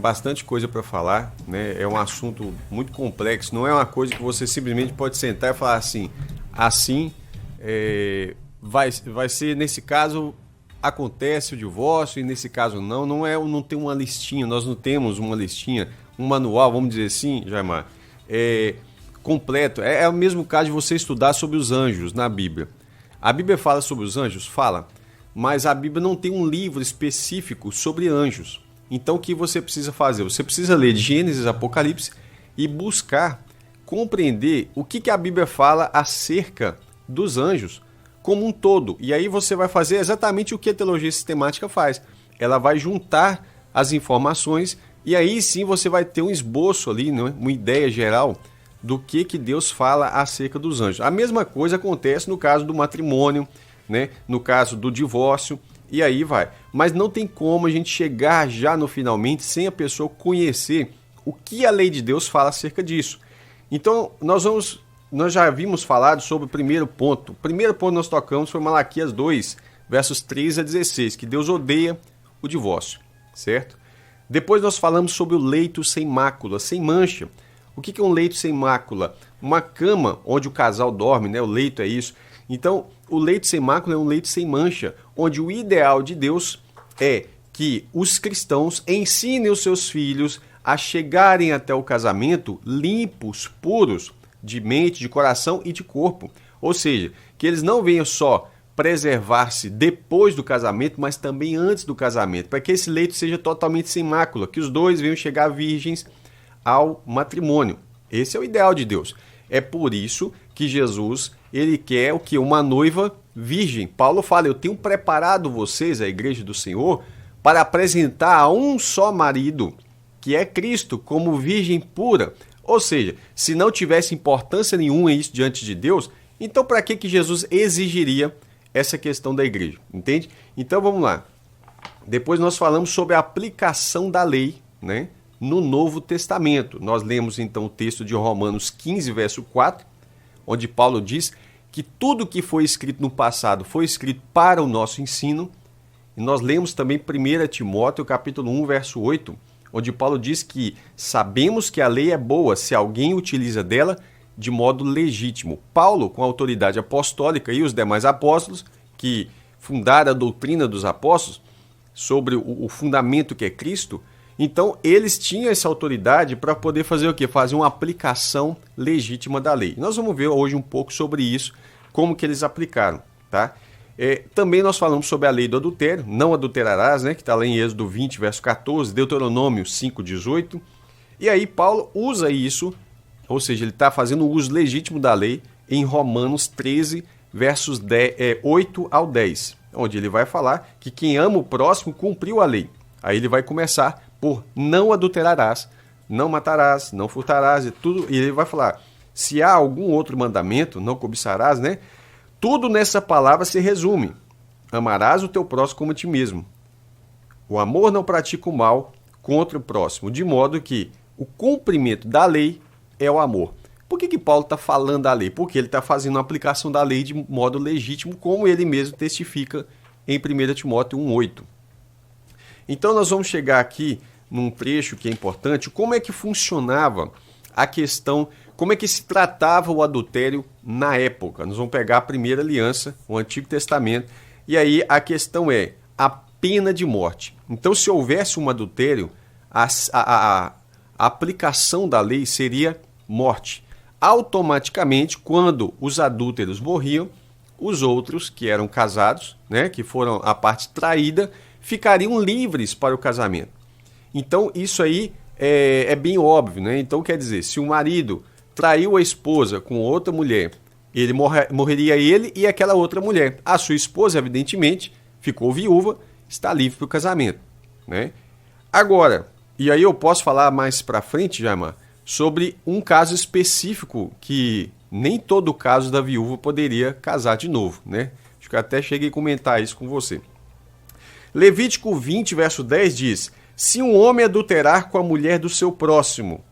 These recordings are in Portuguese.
bastante coisa para falar, né? É um assunto muito complexo, não é uma coisa que você simplesmente pode sentar e falar assim, vai ser, nesse caso, acontece o divórcio e nesse caso não tem uma listinha, nós não temos uma listinha, um manual, vamos dizer assim, Jaimar, completo. É o mesmo caso de você estudar sobre os anjos na Bíblia. A Bíblia fala sobre os anjos? Fala, mas a Bíblia não tem um livro específico sobre anjos. Então o que você precisa fazer? Você precisa ler de Gênesis, Apocalipse e buscar compreender o que a Bíblia fala acerca dos anjos como um todo. E aí você vai fazer exatamente o que a teologia sistemática faz. Ela vai juntar as informações e aí sim você vai ter um esboço ali, né? Uma ideia geral do que Deus fala acerca dos anjos. A mesma coisa acontece no caso do matrimônio, né? No caso do divórcio, e aí vai. Mas não tem como a gente chegar já no finalmente sem a pessoa conhecer o que a lei de Deus fala acerca disso. Então, nós já havíamos falado sobre o primeiro ponto. O primeiro ponto que nós tocamos foi Malaquias 2, versos 13 a 16, que Deus odeia o divórcio, certo? Depois nós falamos sobre o leito sem mácula, sem mancha. O que é um leito sem mácula? Uma cama onde o casal dorme, né? O leito é isso. Então, o leito sem mácula é um leito sem mancha, onde o ideal de Deus é que os cristãos ensinem os seus filhos a chegarem até o casamento limpos, puros, de mente, de coração e de corpo. Ou seja, que eles não venham só preservar-se depois do casamento, mas também antes do casamento, para que esse leito seja totalmente sem mácula, que os dois venham chegar virgens ao matrimônio. Esse é o ideal de Deus. É por isso que Jesus, ele quer o que? Uma noiva virgem. Paulo fala, eu tenho preparado vocês, a igreja do Senhor, para apresentar a um só marido, que é Cristo, como virgem pura. Ou seja, se não tivesse importância nenhuma isso diante de Deus, então para que Jesus exigiria essa questão da igreja? Entende? Então vamos lá. Depois nós falamos sobre a aplicação da lei, né, no Novo Testamento. Nós lemos então o texto de Romanos 15, verso 4, onde Paulo diz que tudo que foi escrito no passado foi escrito para o nosso ensino. E nós lemos também 1 Timóteo, capítulo 1, verso 8, onde Paulo diz que sabemos que a lei é boa se alguém utiliza dela de modo legítimo. Paulo, com a autoridade apostólica, e os demais apóstolos, que fundaram a doutrina dos apóstolos sobre o fundamento que é Cristo, então eles tinham essa autoridade para poder fazer o quê? Fazer uma aplicação legítima da lei. Nós vamos ver hoje um pouco sobre isso, como que eles aplicaram, tá? Também nós falamos sobre a lei do adultério, não adulterarás, né, que está lá em Êxodo 20, verso 14, Deuteronômio 5, 18. E aí Paulo usa isso, ou seja, ele está fazendo o uso legítimo da lei em Romanos 13, versos 8 ao 10, onde ele vai falar que quem ama o próximo cumpriu a lei. Aí ele vai começar por não adulterarás, não matarás, não furtarás e tudo. E ele vai falar, se há algum outro mandamento, não cobiçarás, né? Tudo nessa palavra se resume. Amarás o teu próximo como a ti mesmo. O amor não pratica o mal contra o próximo, de modo que o cumprimento da lei é o amor. Por que Paulo está falando da lei? Porque ele está fazendo a aplicação da lei de modo legítimo, como ele mesmo testifica em 1 Timóteo 1,8. Então nós vamos chegar aqui num trecho que é importante, como é que funcionava a questão, como é que se tratava o adultério na época. Nós vamos pegar a primeira aliança, o Antigo Testamento, e aí a questão é a pena de morte. Então se houvesse um adultério, a aplicação da lei seria morte. Automaticamente, quando os adúlteros morriam, os outros que eram casados, né, que foram a parte traída, ficariam livres para o casamento. Então, isso aí é bem óbvio, né? Então, quer dizer, se o marido traiu a esposa com outra mulher, ele morreria ele e aquela outra mulher. A sua esposa, evidentemente, ficou viúva, está livre para o casamento, né? Agora, e aí eu posso falar mais para frente, Jaimar, sobre um caso específico que nem todo caso da viúva poderia casar de novo, né? Acho que eu até cheguei a comentar isso com você. Levítico 20, verso 10 diz, se um homem adulterar com a mulher do seu próximo,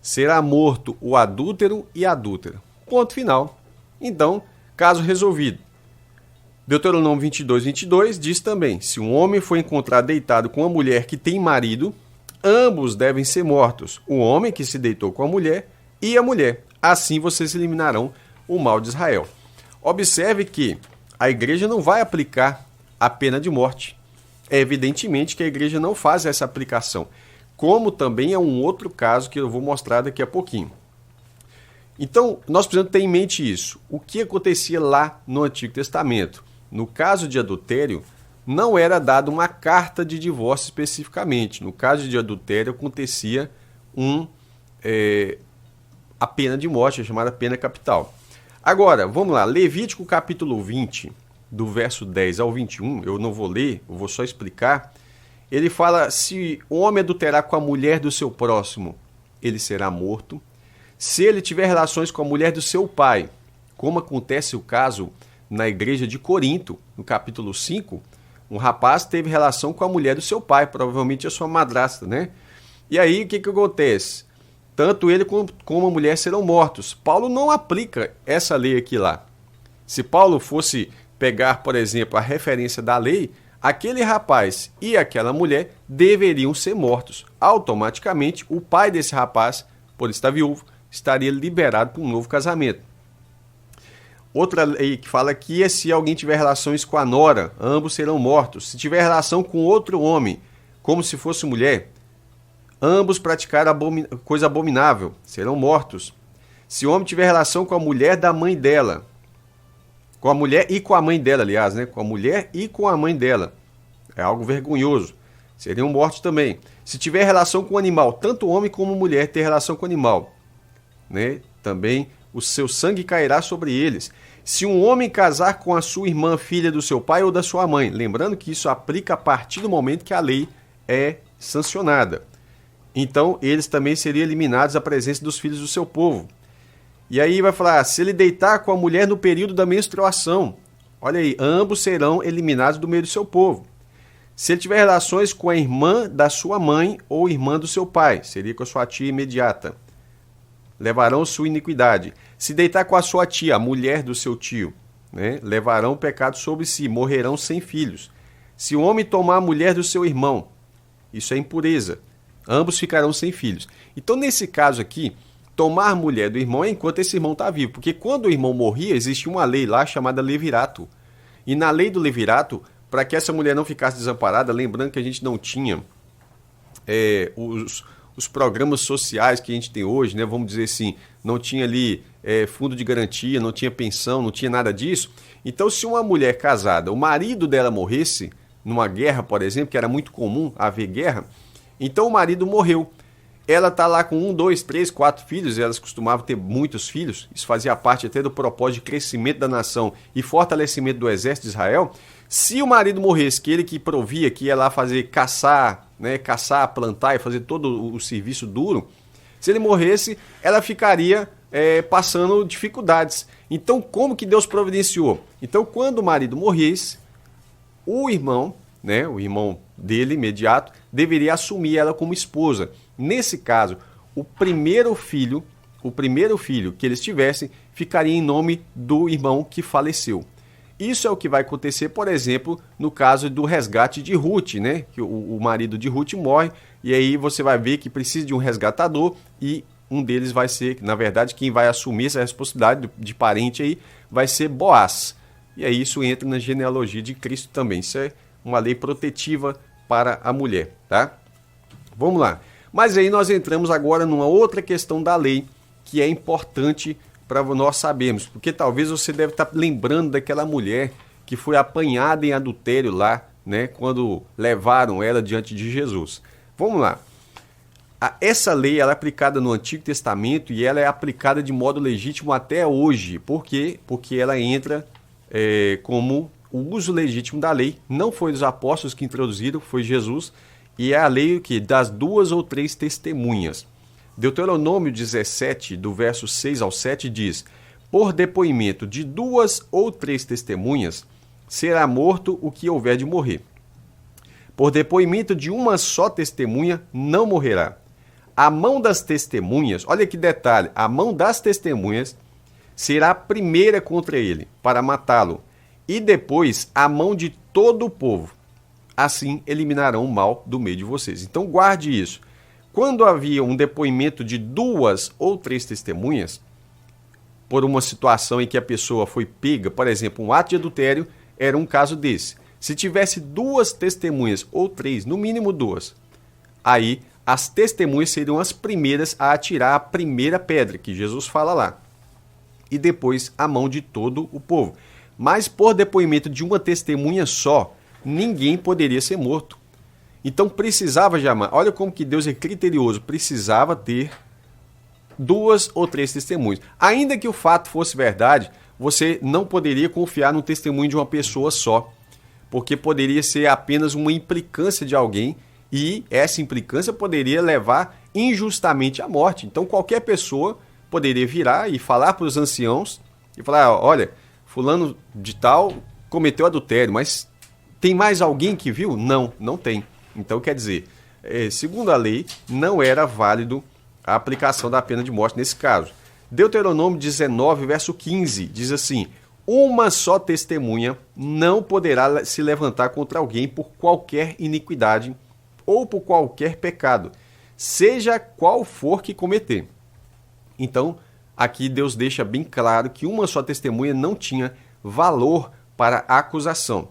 será morto o adúltero e a adúltera. Ponto final. Então, caso resolvido. Deuteronômio 22, 22 diz também, se um homem for encontrado deitado com uma mulher que tem marido, ambos devem ser mortos, o homem que se deitou com a mulher e a mulher. Assim vocês eliminarão o mal de Israel. Observe que a igreja não vai aplicar a pena de morte. É evidentemente que a igreja não faz essa aplicação, como também é um outro caso que eu vou mostrar daqui a pouquinho. Então, nós precisamos ter em mente isso. O que acontecia lá no Antigo Testamento? No caso de adultério, não era dada uma carta de divórcio especificamente. No caso de adultério, acontecia a pena de morte, a chamada pena capital. Agora, vamos lá. Levítico capítulo 20, do verso 10 ao 21, eu não vou ler, eu vou só explicar. Ele fala, se o homem adulterar com a mulher do seu próximo, ele será morto. Se ele tiver relações com a mulher do seu pai, como acontece o caso na igreja de Corinto, no capítulo 5, um rapaz teve relação com a mulher do seu pai, provavelmente a sua madrasta, né? E aí, o que acontece? Tanto ele como a mulher serão mortos. Paulo não aplica essa lei aqui lá. Se Paulo fosse pegar, por exemplo, a referência da lei, aquele rapaz e aquela mulher deveriam ser mortos. Automaticamente, o pai desse rapaz, por estar viúvo, estaria liberado para um novo casamento. Outra lei que fala aqui é se alguém tiver relações com a nora, ambos serão mortos. Se tiver relação com outro homem, como se fosse mulher, ambos praticaram coisa abominável, serão mortos. Se o homem tiver relação com a mulher da mãe dela, com a mulher e com a mãe dela, aliás, né? Com a mulher e com a mãe dela, é algo vergonhoso, seriam mortos também. Se tiver relação com o animal, tanto homem como mulher ter relação com o animal, né? Também o seu sangue cairá sobre eles. Se um homem casar com a sua irmã, filha do seu pai ou da sua mãe, lembrando que isso aplica a partir do momento que a lei é sancionada, então eles também seriam eliminados da presença dos filhos do seu povo. E aí vai falar, se ele deitar com a mulher no período da menstruação, olha aí, ambos serão eliminados do meio do seu povo. Se ele tiver relações com a irmã da sua mãe ou irmã do seu pai, seria com a sua tia imediata, levarão sua iniquidade. Se deitar com a sua tia, a mulher do seu tio, né, levarão o pecado sobre si, morrerão sem filhos. Se o homem tomar a mulher do seu irmão, isso é impureza, ambos ficarão sem filhos. Então, nesse caso aqui, tomar a mulher do irmão é enquanto esse irmão está vivo, porque quando o irmão morria, existia uma lei lá chamada levirato. E na lei do levirato, para que essa mulher não ficasse desamparada, lembrando que a gente não tinha os programas sociais que a gente tem hoje, né? Vamos dizer assim, não tinha ali fundo de garantia, não tinha pensão, não tinha nada disso. Então, se uma mulher casada, o marido dela morresse numa guerra, por exemplo, que era muito comum haver guerra, então o marido morreu. Ela está lá com 1, 2, 3, 4 filhos, elas costumavam ter muitos filhos, isso fazia parte até do propósito de crescimento da nação e fortalecimento do exército de Israel. Se o marido morresse, que ele que provia, que ia lá fazer caçar, né, caçar, plantar e fazer todo o serviço duro, se ele morresse, ela ficaria passando dificuldades. Então, como que Deus providenciou? Então, quando o marido morresse, o irmão, né, o irmão dele imediato, deveria assumir ela como esposa. Nesse caso, o primeiro filho que eles tivessem ficaria em nome do irmão que faleceu. Isso é o que vai acontecer, por exemplo, no caso do resgate de Ruth, né? Que o marido de Ruth morre e aí você vai ver que precisa de um resgatador e um deles vai ser, na verdade, quem vai assumir essa responsabilidade de parente aí vai ser Boaz. E aí isso entra na genealogia de Cristo também. Isso é uma lei protetiva para a mulher, tá? Vamos lá. Mas aí nós entramos agora numa outra questão da lei que é importante para nós sabermos, porque talvez você deve estar lembrando daquela mulher que foi apanhada em adultério lá, né, quando levaram ela diante de Jesus. Vamos lá. Essa lei ela é aplicada no Antigo Testamento e ela é aplicada de modo legítimo até hoje. Por quê? Porque ela entra como o uso legítimo da lei. Não foi os apóstolos que introduziram, foi Jesus. E é a lei que das 2 ou 3 testemunhas. Deuteronômio 17, do verso 6 ao 7, diz: por depoimento de 2 ou 3 testemunhas, será morto o que houver de morrer. Por depoimento de uma só testemunha, não morrerá. A mão das testemunhas, olha que detalhe, a mão das testemunhas será a primeira contra ele, para matá-lo, e depois a mão de todo o povo. Assim eliminarão o mal do meio de vocês. Então guarde isso. quando havia um depoimento de 2 ou 3 testemunhas, por uma situação em que a pessoa foi pega, por exemplo, um ato de adultério, era um caso desse. Se tivesse 2 testemunhas ou 3, no mínimo 2, aí as testemunhas seriam as primeiras a atirar a primeira pedra, que Jesus fala lá. E depois a mão de todo o povo. Mas por depoimento de uma testemunha só, ninguém poderia ser morto. Então precisava, Jaimar, olha como que Deus é criterioso, precisava ter 2 ou 3 testemunhos. Ainda que o fato fosse verdade, você não poderia confiar no testemunho de uma pessoa só, porque poderia ser apenas uma implicância de alguém e essa implicância poderia levar injustamente à morte. Então qualquer pessoa poderia virar e falar para os anciãos e falar, olha, fulano de tal cometeu adultério, mas tem mais alguém que viu? Não, não tem. Então quer dizer, segundo a lei, não era válido a aplicação da pena de morte nesse caso. Deuteronômio 19, verso 15, diz assim, uma só testemunha não poderá se levantar contra alguém por qualquer iniquidade ou por qualquer pecado, seja qual for que cometer. Então, aqui Deus deixa bem claro que uma só testemunha não tinha valor para a acusação.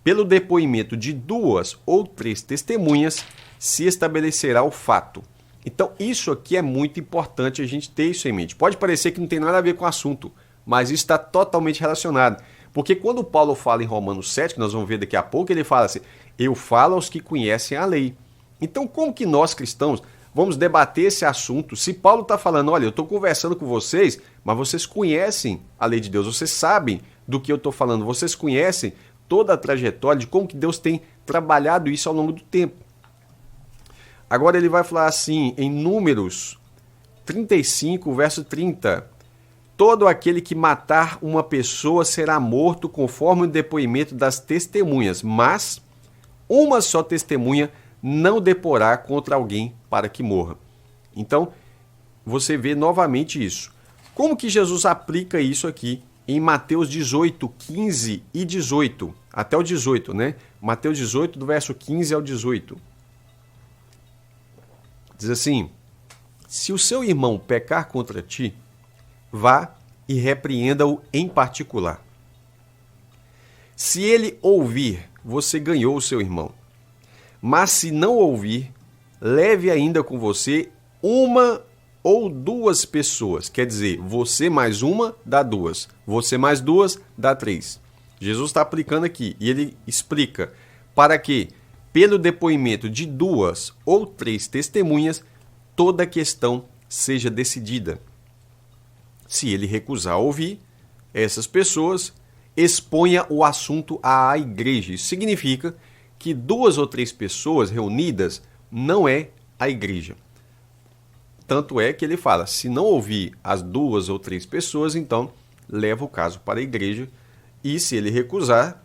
Pelo depoimento de 2 ou 3 testemunhas, se estabelecerá o fato. Então, isso aqui é muito importante a gente ter isso em mente. Pode parecer que não tem nada a ver com o assunto, mas isso está totalmente relacionado. Porque quando Paulo fala em Romanos 7, que nós vamos ver daqui a pouco, ele fala assim, eu falo aos que conhecem a lei. Então, como que nós cristãos vamos debater esse assunto? Se Paulo está falando, olha, eu estou conversando com vocês, mas vocês conhecem a lei de Deus, vocês sabem do que eu estou falando, vocês conhecem toda a trajetória de como que Deus tem trabalhado isso ao longo do tempo. Agora ele vai falar assim, em Números 35, verso 30. Todo aquele que matar uma pessoa será morto conforme o depoimento das testemunhas, mas uma só testemunha não deporá contra alguém para que morra. Então, você vê novamente isso. Como que Jesus aplica isso aqui em Mateus 18, 15 e 18? Até o 18, né? Mateus 18, do verso 15 ao 18. Diz assim, se o seu irmão pecar contra ti, vá e repreenda-o em particular. Se ele ouvir, você ganhou o seu irmão. Mas se não ouvir, leve ainda com você 1 ou 2 pessoas. Quer dizer, você mais 1 dá 2. Você mais 2 dá 3. Jesus está aplicando aqui e ele explica para que, pelo depoimento de 2 ou 3 testemunhas, toda a questão seja decidida. Se ele recusar ouvir essas pessoas, exponha o assunto à igreja. Isso significa que 2 ou 3 pessoas reunidas não é a igreja. Tanto é que ele fala, se não ouvir as 2 ou 3 pessoas, então leva o caso para a igreja. E se ele recusar,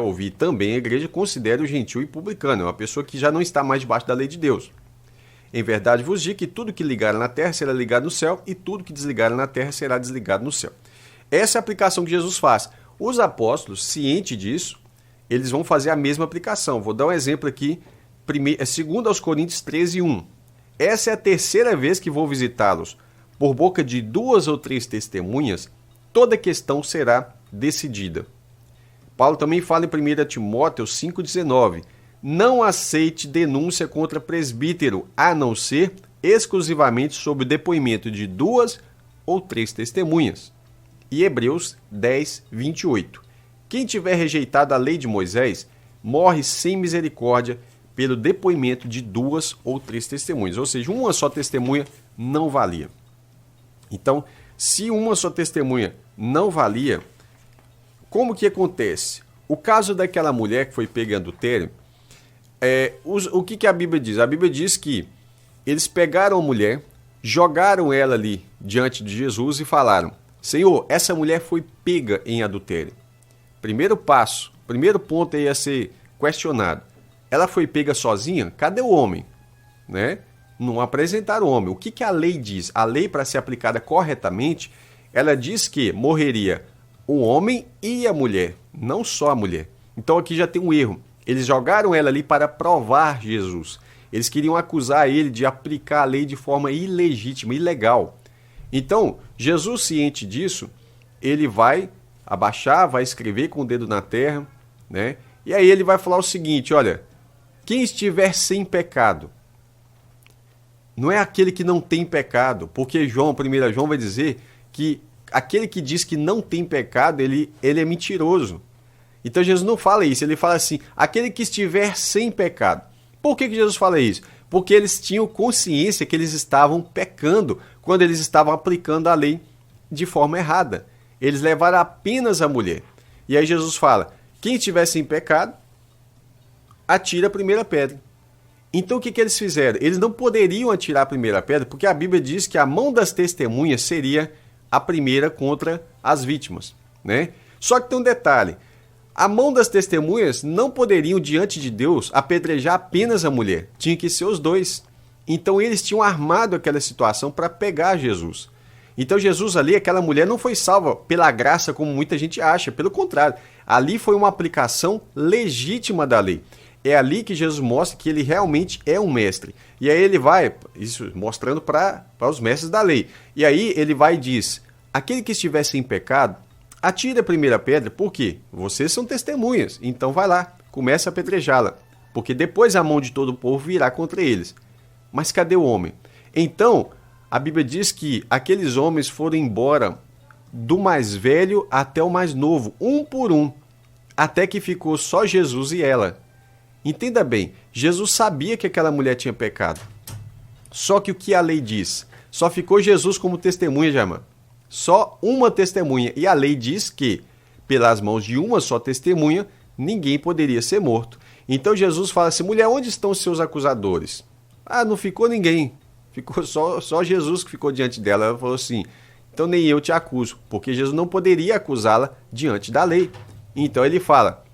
ouvir também a igreja, considere o gentil e publicano, é uma pessoa que já não está mais debaixo da lei de Deus. Em verdade vos digo que tudo que ligar na terra será ligado no céu, e tudo que desligar na terra será desligado no céu. Essa é a aplicação que Jesus faz. Os apóstolos, cientes disso, eles vão fazer a mesma aplicação. Vou dar um exemplo aqui, 2 Coríntios 13, 1. Essa é a terceira vez que vou visitá-los. Por boca de 2 ou 3 testemunhas, toda questão será decidida. Paulo também fala em 1 Timóteo 5,19. Não aceite denúncia contra presbítero, a não ser exclusivamente sob o depoimento de 2 ou 3 testemunhas. E Hebreus 10, 28. Quem tiver rejeitado a lei de Moisés, morre sem misericórdia pelo depoimento de 2 ou 3 testemunhas. Ou seja, uma só testemunha não valia. Então, se uma só testemunha não valia, como que acontece? O caso daquela mulher que foi pega em adultério, o que a Bíblia diz? A Bíblia diz que eles pegaram a mulher, jogaram ela ali diante de Jesus e falaram, Senhor, essa mulher foi pega em adultério. Primeiro passo, primeiro ponto aí a ser questionado. Ela foi pega sozinha? Cadê o homem? Não apresentaram o homem. O que a lei diz? A lei, para ser aplicada corretamente, ela diz que morreria o homem e a mulher, não só a mulher. Então aqui já tem um erro. Eles jogaram ela ali para provar Jesus. Eles queriam acusar ele de aplicar a lei de forma ilegítima, ilegal. Então, Jesus, ciente disso, ele vai abaixar, vai escrever com o dedo na terra, né? E aí ele vai falar o seguinte, olha, quem estiver sem pecado, não é aquele que não tem pecado, porque João, 1 João vai dizer que aquele que diz que não tem pecado, ele é mentiroso. Então Jesus não fala isso, ele fala assim, aquele que estiver sem pecado. Por que Jesus fala isso? Porque eles tinham consciência que eles estavam pecando quando eles estavam aplicando a lei de forma errada. Eles levaram apenas a mulher. E aí Jesus fala, quem estiver sem pecado, atira a primeira pedra. Então o que eles fizeram? Eles não poderiam atirar a primeira pedra, porque a Bíblia diz que a mão das testemunhas seria a primeira contra as vítimas, né? Só que tem um detalhe, a mão das testemunhas não poderiam, diante de Deus, apedrejar apenas a mulher, tinha que ser os dois. Então eles tinham armado aquela situação para pegar Jesus. Então Jesus ali, aquela mulher não foi salva pela graça como muita gente acha, pelo contrário, ali foi uma aplicação legítima da lei. É ali que Jesus mostra que ele realmente é um mestre. E aí ele vai, isso mostrando para os mestres da lei. E aí ele vai e diz, aquele que estiver sem pecado, atire a primeira pedra, por quê? Vocês são testemunhas, então vai lá, comece a apedrejá-la, porque depois a mão de todo o povo virá contra eles. Mas cadê o homem? Então, a Bíblia diz que aqueles homens foram embora do mais velho até o mais novo, um por um, até que ficou só Jesus e ela. Entenda bem, Jesus sabia que aquela mulher tinha pecado. Só que o que a lei diz? Só ficou Jesus como testemunha, Jaimar. Só uma testemunha. E a lei diz que, pelas mãos de uma só testemunha, ninguém poderia ser morto. Então Jesus fala assim, mulher, onde estão os seus acusadores? Ah, não ficou ninguém. Ficou só Jesus que ficou diante dela. Ela falou assim, então nem eu te acuso, porque Jesus não poderia acusá-la diante da lei. Então ele fala,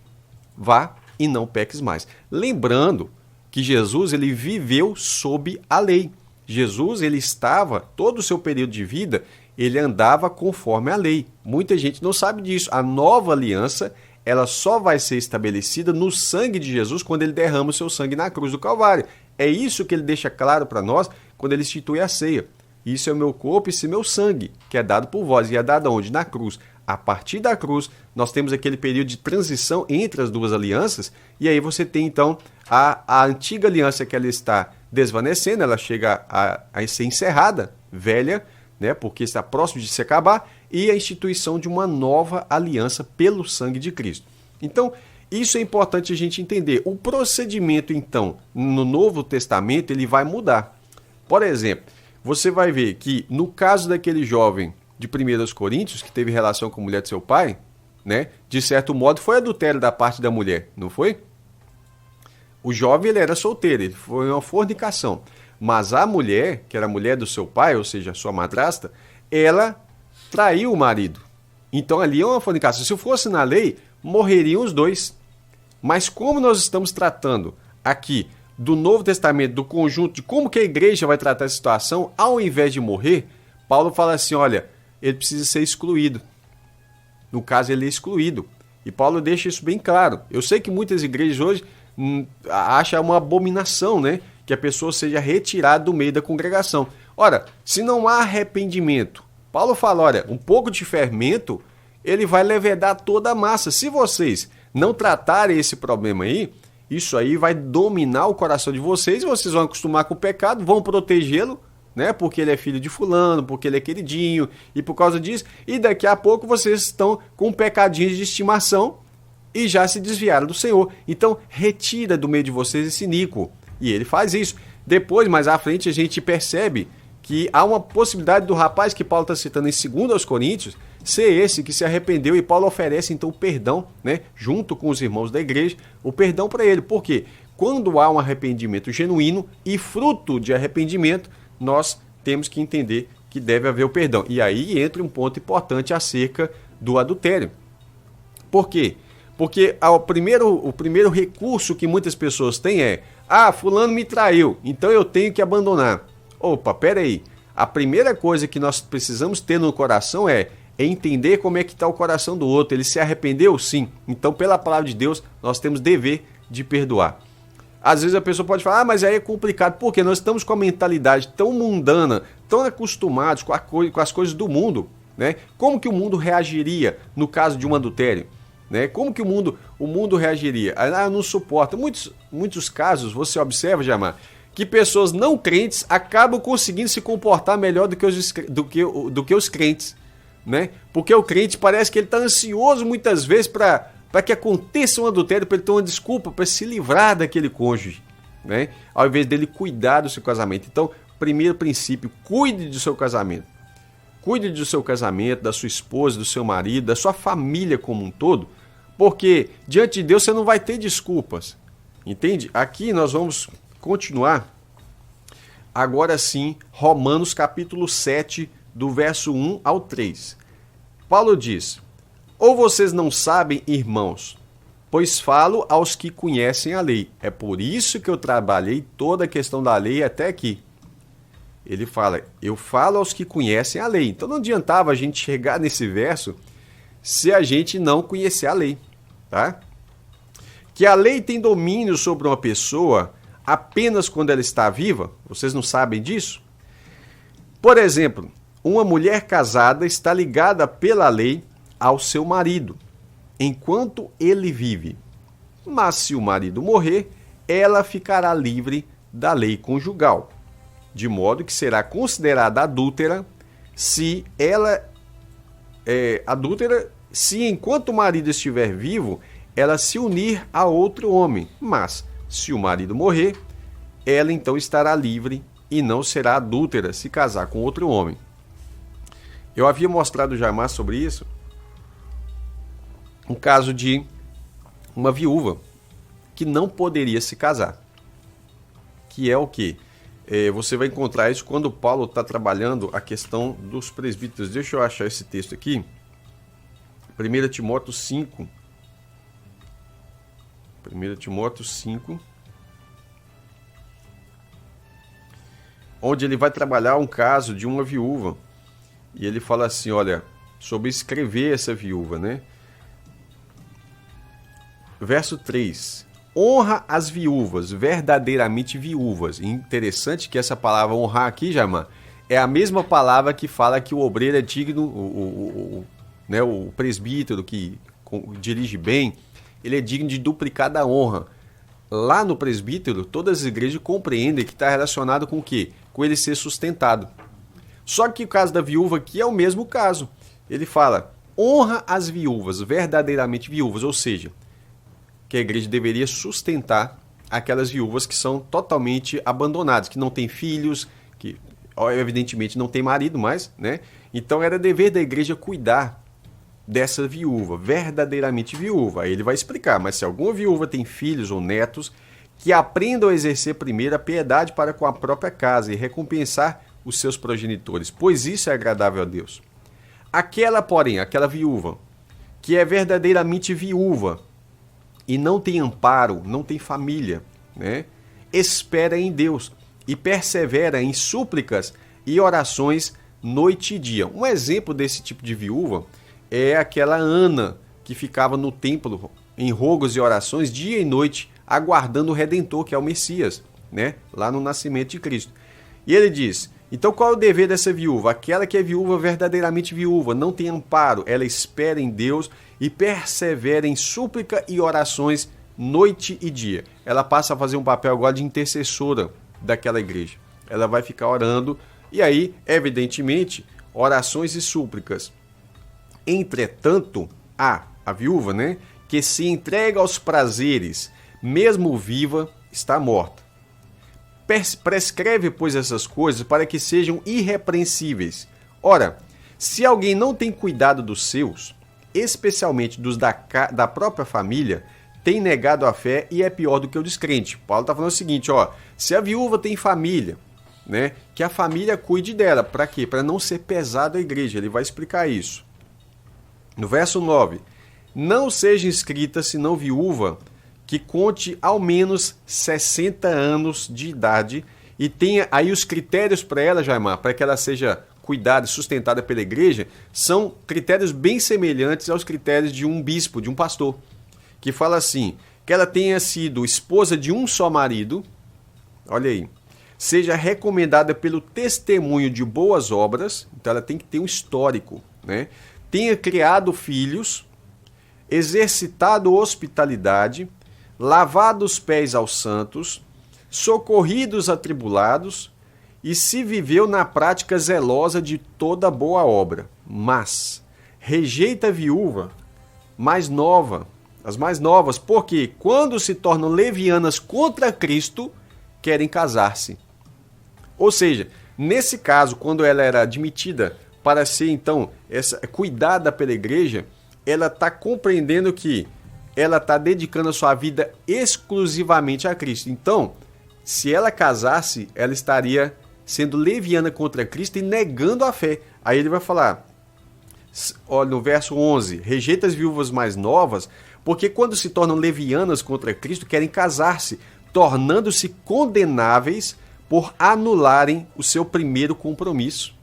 vá e não peques mais. Lembrando que Jesus ele viveu sob a lei. Jesus ele estava, todo o seu período de vida, ele andava conforme a lei. Muita gente não sabe disso. A nova aliança, ela só vai ser estabelecida no sangue de Jesus quando ele derrama o seu sangue na cruz do Calvário. É isso que ele deixa claro para nós quando ele institui a ceia. Isso é o meu corpo e esse meu sangue, que é dado por vós. E é dado onde? Na cruz. A partir da cruz, nós temos aquele período de transição entre as duas alianças, e aí você tem, então, a antiga aliança que ela está desvanecendo, ela chega a ser encerrada, velha, né, porque está próximo de se acabar, e a instituição de uma nova aliança pelo sangue de Cristo. Então, isso é importante a gente entender. O procedimento, então, no Novo Testamento, ele vai mudar. Por exemplo, você vai ver que, no caso daquele jovem de 1 Coríntios, que teve relação com a mulher de seu pai, né? De certo modo foi adultério da parte da mulher, não foi? O jovem ele era solteiro, ele foi uma fornicação. Mas a mulher, que era a mulher do seu pai, ou seja, a sua madrasta, ela traiu o marido. Então ali é uma fornicação. Se fosse na lei, morreriam os dois. Mas como nós estamos tratando aqui do Novo Testamento, do conjunto de como que a igreja vai tratar essa situação, ao invés de morrer, Paulo fala assim, olha, ele precisa ser excluído. No caso, ele é excluído. E Paulo deixa isso bem claro. Eu sei que muitas igrejas hoje acham uma abominação, né? Que a pessoa seja retirada do meio da congregação. Ora, se não há arrependimento, Paulo fala, olha, um pouco de fermento, ele vai levedar toda a massa. Se vocês não tratarem esse problema aí, isso aí vai dominar o coração de vocês, vocês vão acostumar com o pecado, vão protegê-lo, né? Porque ele é filho de fulano, porque ele é queridinho, e por causa disso, e daqui a pouco vocês estão com pecadinhos de estimação e já se desviaram do Senhor. Então, retira do meio de vocês esse iníquo. E ele faz isso. Depois, mais à frente, a gente percebe que há uma possibilidade do rapaz que Paulo está citando em 2 Coríntios ser esse que se arrependeu, e Paulo oferece então o perdão, né? Junto com os irmãos da igreja, o perdão para ele. Por quê? Quando há um arrependimento genuíno e fruto de arrependimento, nós temos que entender que deve haver o perdão. E aí entra um ponto importante acerca do adultério. Por quê? Porque o primeiro recurso que muitas pessoas têm é, fulano me traiu, então eu tenho que abandonar. Opa, peraí. A primeira coisa que nós precisamos ter no coração é entender como é que está o coração do outro. Ele se arrependeu? Sim. Então, pela palavra de Deus, nós temos dever de perdoar. Às vezes a pessoa pode falar, mas aí é complicado, porque nós estamos com a mentalidade tão mundana, tão acostumados com as coisas do mundo, né? Como que o mundo reagiria no caso de um adultério? Né? Como que o mundo reagiria? Ah, eu não suporto. Muitos casos, você observa, Jamar, que pessoas não crentes acabam conseguindo se comportar melhor do que os crentes. Né? Porque o crente parece que ele está ansioso muitas vezes para que aconteça um adultério, para ele ter uma desculpa, para se livrar daquele cônjuge, né? Ao invés dele cuidar do seu casamento. Então, primeiro princípio, cuide do seu casamento. Cuide do seu casamento, da sua esposa, do seu marido, da sua família como um todo, porque diante de Deus você não vai ter desculpas. Entende? Aqui nós vamos continuar, agora sim, Romanos capítulo 7, do verso 1 ao 3. Paulo diz: ou vocês não sabem, irmãos, pois falo aos que conhecem a lei. É por isso que eu trabalhei toda a questão da lei até aqui. Ele fala, eu falo aos que conhecem a lei. Então não adiantava a gente chegar nesse verso se a gente não conhecer a lei, tá? Que a lei tem domínio sobre uma pessoa apenas quando ela está viva. Vocês não sabem disso? Por exemplo, uma mulher casada está ligada pela lei ao seu marido, enquanto ele vive. Mas se o marido morrer, ela ficará livre da lei conjugal, de modo que será considerada adúltera se enquanto o marido estiver vivo, ela se unir a outro homem. Mas se o marido morrer, ela então estará livre e não será adúltera se casar com outro homem. Eu havia mostrado já mais sobre isso, um caso de uma viúva que não poderia se casar. Que é o quê? Você vai encontrar isso quando Paulo está trabalhando a questão dos presbíteros. Deixa eu achar esse texto aqui. 1 Timóteo 5. 1 Timóteo 5. Onde ele vai trabalhar um caso de uma viúva. E ele fala assim, olha, sobre escrever essa viúva, né? Verso 3. Honra as viúvas, verdadeiramente viúvas. Interessante que essa palavra honrar aqui, Jamar, é a mesma palavra que fala que o obreiro é digno, o presbítero que dirige bem, ele é digno de duplicada honra. Lá no presbítero, todas as igrejas compreendem que está relacionado com o quê? Com ele ser sustentado. Só que o caso da viúva aqui é o mesmo caso. Ele fala, honra as viúvas, verdadeiramente viúvas, ou seja, que a igreja deveria sustentar aquelas viúvas que são totalmente abandonadas, que não têm filhos, que evidentemente não tem marido mais, né? Então era dever da igreja cuidar dessa viúva, verdadeiramente viúva. Aí ele vai explicar, mas se alguma viúva tem filhos ou netos, que aprendam a exercer primeiro a piedade para com a própria casa e recompensar os seus progenitores, pois isso é agradável a Deus. Aquela, porém, aquela viúva, que é verdadeiramente viúva, e não tem amparo, não tem família, né? Espera em Deus e persevera em súplicas e orações noite e dia. Um exemplo desse tipo de viúva é aquela Ana que ficava no templo em rogos e orações dia e noite, aguardando o Redentor, que é o Messias, né? Lá no nascimento de Cristo. E ele diz, então qual é o dever dessa viúva? Aquela que é viúva, verdadeiramente viúva, não tem amparo, ela espera em Deus e persevera em súplica e orações noite e dia. Ela passa a fazer um papel agora de intercessora daquela igreja. Ela vai ficar orando e aí, evidentemente, orações e súplicas. Entretanto, a viúva, né, que se entrega aos prazeres, mesmo viva, está morta. Prescreve, pois, essas coisas para que sejam irrepreensíveis. Ora, se alguém não tem cuidado dos seus, especialmente dos da própria família, tem negado a fé e é pior do que o descrente. Paulo está falando o seguinte, ó, se a viúva tem família, né, que a família cuide dela. Para quê? Para não ser pesado a igreja. Ele vai explicar isso. No verso 9, não seja inscrita senão viúva que conte ao menos 60 anos de idade e tenha aí os critérios para ela, Jaimar, para que ela seja cuidada e sustentada pela igreja, são critérios bem semelhantes aos critérios de um bispo, de um pastor, que fala assim, que ela tenha sido esposa de um só marido, olha aí, seja recomendada pelo testemunho de boas obras, então ela tem que ter um histórico, né? Tenha criado filhos, exercitado hospitalidade, lavado os pés aos santos, socorrido os atribulados, e se viveu na prática zelosa de toda boa obra. Mas rejeita a viúva mais nova, as mais novas, porque quando se tornam levianas contra Cristo, querem casar-se. Ou seja, nesse caso, quando ela era admitida para ser, então, cuidada pela igreja, ela está compreendendo que ela está dedicando a sua vida exclusivamente a Cristo. Então, se ela casasse, ela estaria sendo leviana contra Cristo e negando a fé. Aí ele vai falar, olha, no verso 11, rejeita as viúvas mais novas, porque quando se tornam levianas contra Cristo, querem casar-se, tornando-se condenáveis por anularem o seu primeiro compromisso.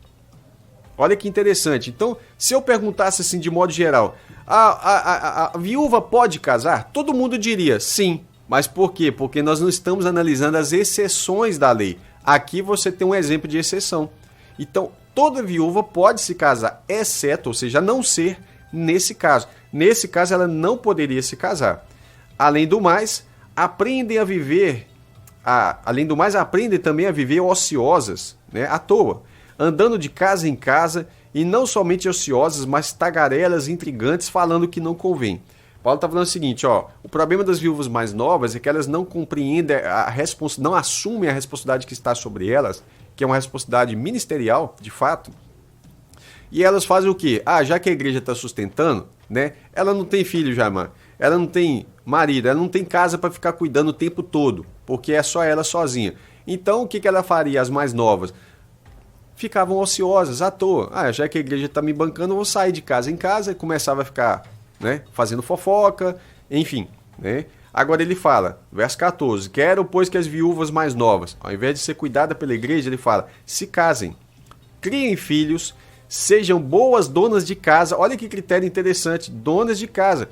Olha que interessante. Então, se eu perguntasse assim de modo geral, a viúva pode casar? Todo mundo diria sim. Mas por quê? Porque nós não estamos analisando as exceções da lei. Aqui você tem um exemplo de exceção. Então, toda viúva pode se casar, exceto, ou seja, a não ser nesse caso. Nesse caso, ela não poderia se casar. Além do mais, aprendem também a viver ociosas, né, à toa, andando de casa em casa, e não somente ociosas, mas tagarelas, intrigantes, falando que não convém. Paulo está falando o seguinte, o problema das viúvas mais novas é que elas não compreendem, não assumem a responsabilidade que está sobre elas, que é uma responsabilidade ministerial, de fato, e elas fazem o quê? Já que a igreja está sustentando, né, ela não tem filho já, mano. Ela não tem marido, ela não tem casa para ficar cuidando o tempo todo, porque é só ela sozinha. Então, o que ela faria, as mais novas? Ficavam ociosas, à toa. Já que a igreja está me bancando, eu vou sair de casa em casa, e começava a ficar, né, fazendo fofoca, enfim, né? Agora ele fala, verso 14, quero, pois, que as viúvas mais novas, ao invés de ser cuidada pela igreja, ele fala, se casem, criem filhos, sejam boas donas de casa. Olha que critério interessante, donas de casa.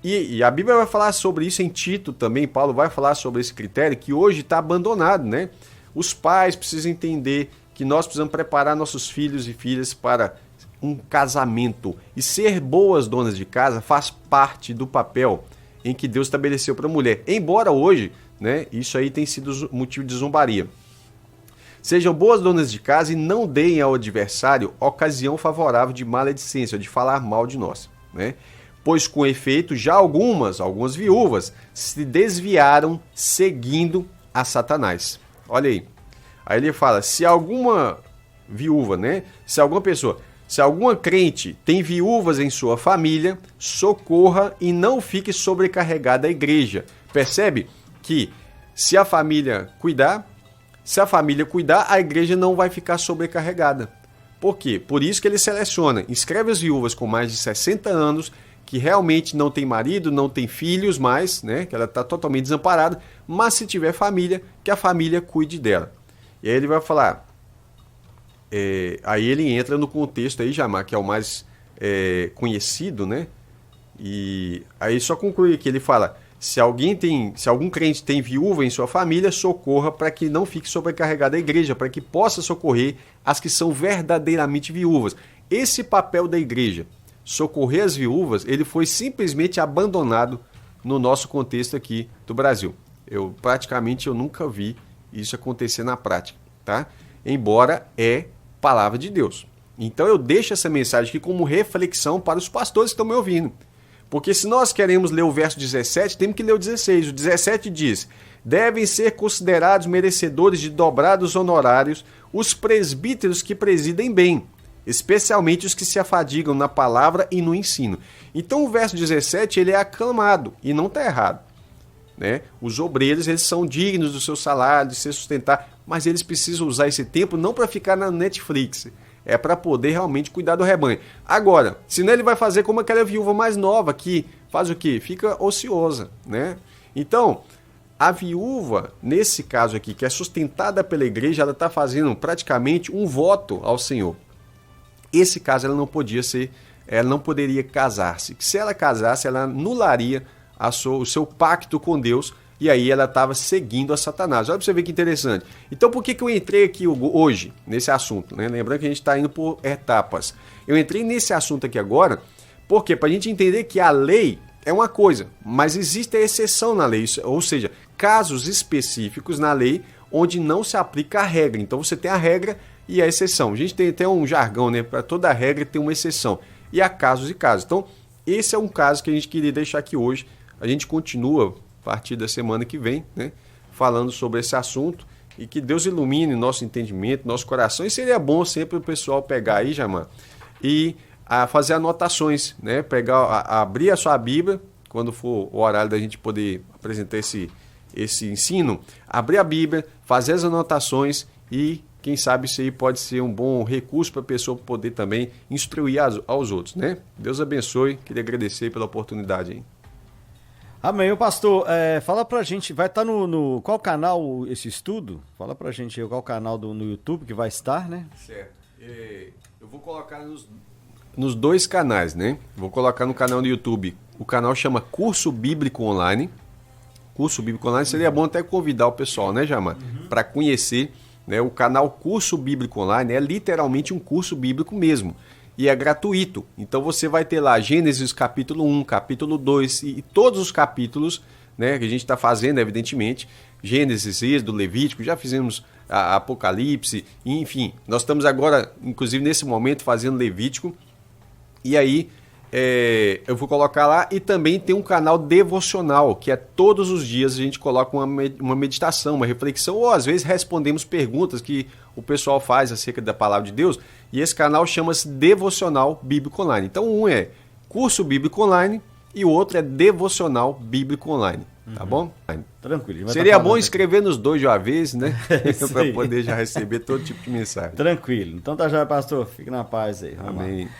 E a Bíblia vai falar sobre isso em Tito também, Paulo vai falar sobre esse critério que hoje está abandonado, né? Os pais precisam entender que nós precisamos preparar nossos filhos e filhas para um casamento. E ser boas donas de casa faz parte do papel em que Deus estabeleceu para a mulher. Embora hoje, né, isso aí tenha sido motivo de zombaria. Sejam boas donas de casa e não deem ao adversário ocasião favorável de maledicência, de falar mal de nós, né? Pois com efeito já algumas viúvas se desviaram seguindo a Satanás. Olha aí. Aí ele fala, se alguma viúva, né? Se alguma crente tem viúvas em sua família, socorra e não fique sobrecarregada a igreja. Percebe que se a família cuidar, a igreja não vai ficar sobrecarregada. Por quê? Por isso que ele seleciona, inscreve as viúvas com mais de 60 anos, que realmente não tem marido, não tem filhos mais, né? Que ela está totalmente desamparada, mas se tiver família, que a família cuide dela. E aí ele vai falar, aí ele entra no contexto aí, Jamar, que é o mais conhecido, né? E aí só conclui aqui, ele fala, se algum crente tem viúva em sua família, socorra para que não fique sobrecarregada a igreja, para que possa socorrer as que são verdadeiramente viúvas. Esse papel da igreja, socorrer as viúvas, ele foi simplesmente abandonado no nosso contexto aqui do Brasil. Eu nunca vi isso acontecer na prática, tá? Embora é palavra de Deus. Então eu deixo essa mensagem aqui como reflexão para os pastores que estão me ouvindo. Porque se nós queremos ler o verso 17, temos que ler o 16. O 17 diz, devem ser considerados merecedores de dobrados honorários os presbíteros que presidem bem, especialmente os que se afadigam na palavra e no ensino. Então o verso 17 ele é aclamado, e não está errado, né? Os obreiros eles são dignos do seu salário, de se sustentar, mas eles precisam usar esse tempo não para ficar na Netflix, é para poder realmente cuidar do rebanho. Agora, senão ele vai fazer como aquela viúva mais nova que faz o quê? Fica ociosa, né? Então, a viúva, nesse caso aqui, que é sustentada pela igreja, ela está fazendo praticamente um voto ao Senhor. Esse caso ela não poderia casar-se. Se ela casasse, ela anularia o seu pacto com Deus, e aí ela estava seguindo a Satanás. Olha para você ver que interessante. Então por que eu entrei aqui hoje nesse assunto, né? Lembrando que a gente está indo por etapas. Eu entrei nesse assunto aqui agora, porque para a gente entender que a lei é uma coisa, mas existe a exceção na lei, ou seja, casos específicos na lei onde não se aplica a regra. Então você tem a regra e a exceção. A gente tem até um jargão, né? Para toda regra tem uma exceção. E há casos e casos. Então, esse é um caso que a gente queria deixar aqui hoje. A gente continua a partir da semana que vem, né? Falando sobre esse assunto. E que Deus ilumine nosso entendimento, nosso coração. E seria bom sempre o pessoal pegar aí, Jaimar, e fazer anotações, né? Abrir a sua Bíblia, quando for o horário da gente poder apresentar esse ensino, abrir a Bíblia, fazer as anotações e, quem sabe, isso aí pode ser um bom recurso para a pessoa poder também instruir aos outros, né? Deus abençoe, queria agradecer pela oportunidade aí. Amém. O pastor, fala pra gente, vai estar no qual canal esse estudo? Fala pra gente aí qual canal no YouTube que vai estar, né? Certo. Eu vou colocar nos dois canais, né? Vou colocar no canal do YouTube, o canal chama Curso Bíblico Online. Curso Bíblico Online, seria bom até convidar o pessoal, né, Jaimar? Para conhecer, né, o canal Curso Bíblico Online. É literalmente um curso bíblico mesmo. E é gratuito. Então você vai ter lá Gênesis capítulo 1, capítulo 2 e todos os capítulos, né, que a gente está fazendo, evidentemente. Gênesis, Êxodo, Levítico, já fizemos Apocalipse, enfim. Nós estamos agora, inclusive nesse momento, fazendo Levítico. E aí eu vou colocar lá, e também tem um canal devocional, que é todos os dias a gente coloca uma meditação, uma reflexão, ou às vezes respondemos perguntas que o pessoal faz acerca da palavra de Deus, e esse canal chama-se Devocional Bíblico Online. Então um é Curso Bíblico Online e o outro é Devocional Bíblico Online, tá bom? Tranquilo. Seria bom escrever nos dois de uma vez, né? Para poder já receber todo tipo de mensagem. Tranquilo. Então tá já, pastor. Fique na paz aí. Amém.